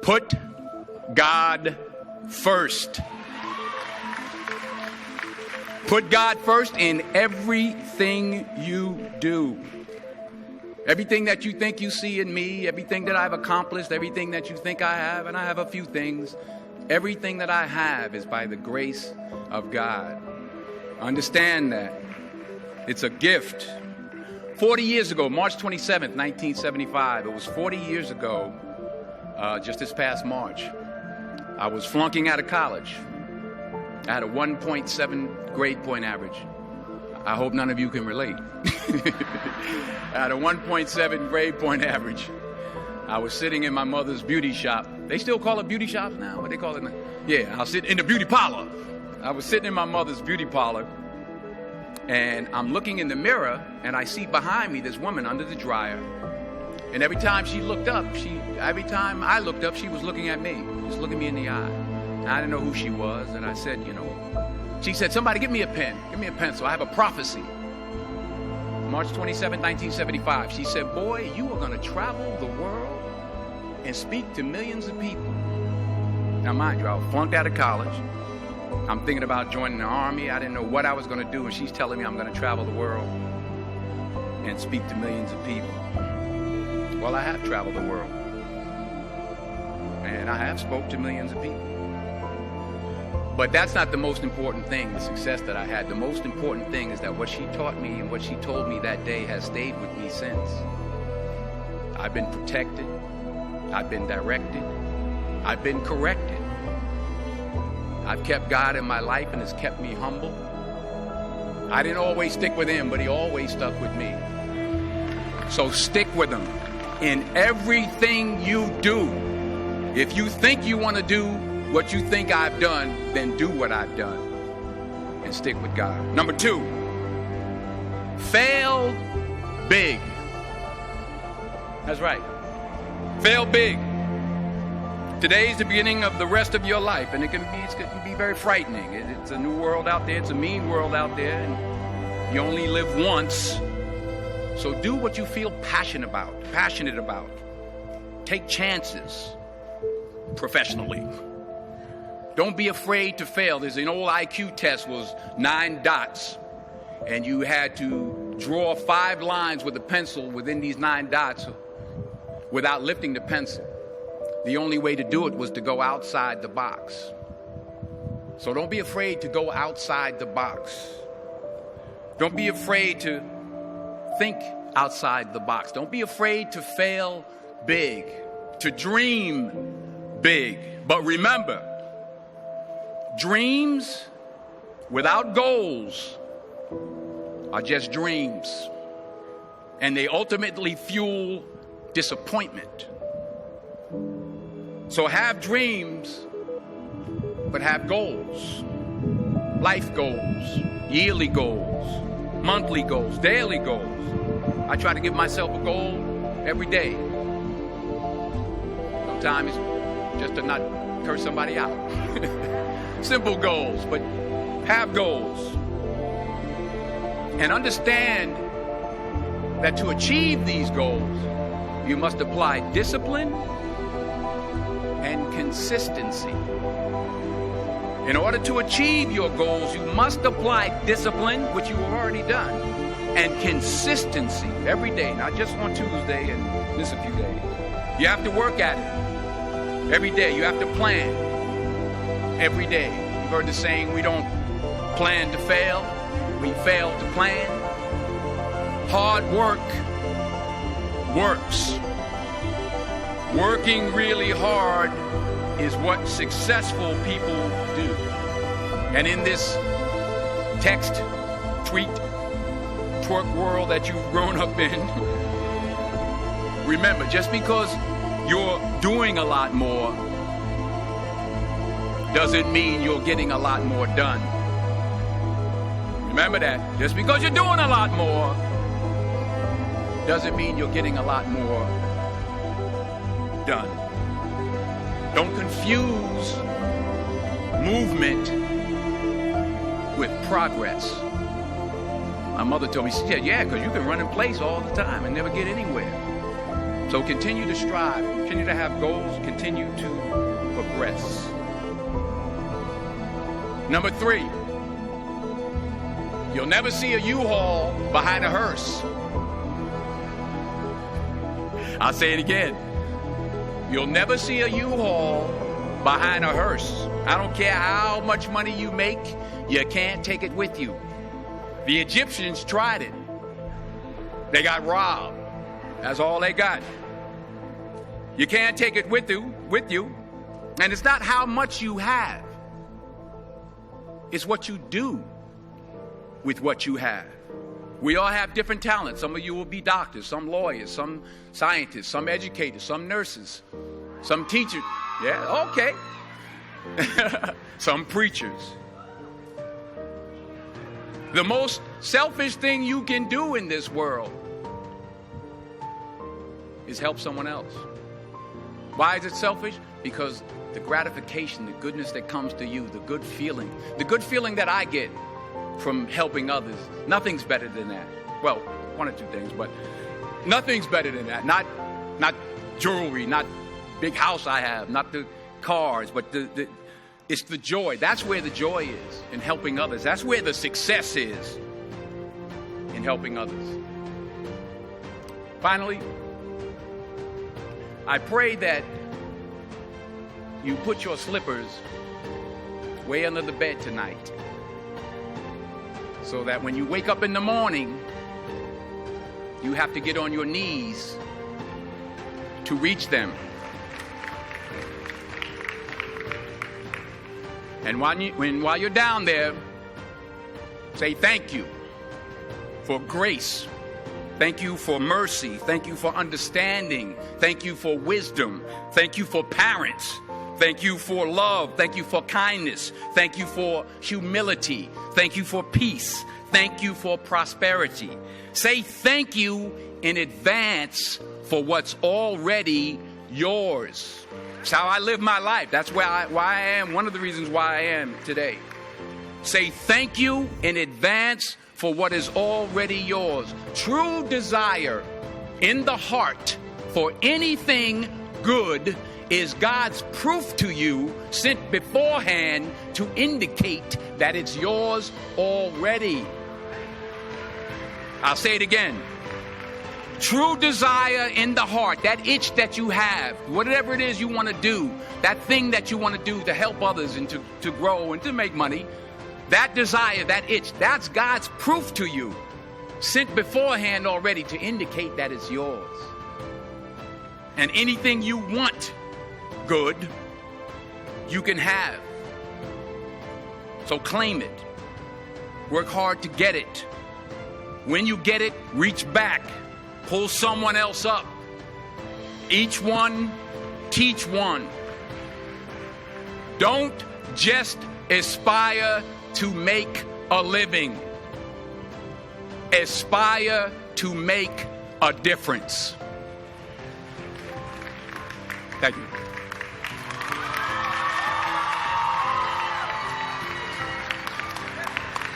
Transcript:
Put God first. Put God first in everything you do. Everything that you think you see in me, everything that I've accomplished, everything that you think I have, and I have a few things, everything that I have is by the grace of God. Understand that. It's a gift. 40 years ago, March 27th, 1975, it was 40 years ago, just this past March, I was flunking out of college. I had a 1.7 grade point average. I hope none of you can relate. I had a 1.7 grade point average. I was sitting in my mother's beauty shop. They still call it beauty shops now? What they call it now? Yeah, I was sitting in the beauty parlor. I was sitting in my mother's beauty parlor, and I'm looking in the mirror, and I see behind me this woman under the dryer. And every time she looked up, every time I looked up, she was looking at me, just looking me in the eye. And I didn't know who she was, and I said, she said, somebody give me a pen, give me a pencil. I have a prophecy. March 27, 1975. She said, boy, you are going to travel the world and speak to millions of people. Now, mind you, I was flunked out of college. I'm thinking about joining the army. I didn't know what I was going to do, and she's telling me I'm going to travel the world and speak to millions of people. Well, I have traveled the world, and I have spoke to millions of people. But that's not the most important thing, the success that I had. The most important thing is that what she taught me and what she told me that day has stayed with me since. I've been protected. I've been directed. I've been corrected. I've kept God in my life, and it's kept me humble. I didn't always stick with him, but he always stuck with me. So stick with him in everything you do. If you think you want to do what you think I've done, then do what I've done and stick with God. Number 2, fail big. That's right. Fail big. Today is the beginning of the rest of your life, and it can be very frightening. It's a new world out there. It's a mean world out there, and you only live once. So do what you feel passionate about. Take chances professionally. Don't be afraid to fail. There's an old IQ test, was 9 dots, and you had to draw 5 lines with a pencil within these 9 dots without lifting the pencil. The only way to do it was to go outside the box. So don't be afraid to go outside the box. Don't be afraid to think outside the box. Don't be afraid to fail big, to dream big. But remember, dreams without goals are just dreams, and they ultimately fuel disappointment. So have dreams, but have goals. Life goals, yearly goals, monthly goals, daily goals. I try to give myself a goal every day. Sometimes just to not curse somebody out. Simple goals, but have goals. And understand that to achieve these goals, you must apply discipline and consistency. In order to achieve your goals, you must apply discipline, which you have already done, and consistency every day, not just on Tuesday and miss a few days. You have to work at it every day. You have to plan every day. You've heard the saying, we don't plan to fail, we fail to plan. Hard work works. Working really hard is what successful people do. And in this text, tweet, twerk world that you've grown up in, remember, just because you're doing a lot more doesn't mean you're getting a lot more done. Remember that. Just because you're doing a lot more doesn't mean you're getting a lot more done. Don't confuse movement with progress. My mother told me, she said, yeah, because you can run in place all the time and never get anywhere. So continue to strive, continue to have goals, continue to progress. Number 3, you'll never see a U-Haul behind a hearse. I'll say it again. You'll never see a U-Haul behind a hearse. I don't care how much money you make, you can't take it with you. The Egyptians tried it. They got robbed. That's all they got. You can't take it with you. And it's not how much you have. It's what you do with what you have. We all have different talents. Some of you will be doctors, some lawyers, some scientists, some educators, some nurses, some teachers. Yeah, okay. Some preachers. The most selfish thing you can do in this world is help someone else. Why is it selfish? Because the gratification, the goodness that comes to you, the good feeling that I get from helping others, nothing's better than that. Well, one or two things, but nothing's better than that. Not jewelry, not big house I have, not the cars, but it's the joy. That's where the joy is, in helping others. That's where the success is, in helping others. Finally, I pray that you put your slippers way under the bed tonight, so that when you wake up in the morning, you have to get on your knees to reach them. And while you're down there, say thank you for grace. Thank you for mercy. Thank you for understanding. Thank you for wisdom. Thank you for parents. Thank you for love. Thank you for kindness. Thank you for humility. Thank you for peace. Thank you for prosperity. Say thank you in advance for what's already yours. It's how I live my life. That's why I am, one of the reasons why I am today. Say thank you in advance for what is already yours. True desire in the heart for anything good is God's proof to you, sent beforehand to indicate that it's yours already. I'll say it again. True desire in the heart, that itch that you have, whatever it is you want to do, that thing that you want to do to help others and to grow and to make money, that desire, that itch, that's God's proof to you, sent beforehand already to indicate that it's yours. And anything you want good, you can have. So claim it. Work hard to get it. When you get it, reach back. Pull someone else up. Each one, teach one. Don't just aspire to make a living. Aspire to make a difference. Thank you.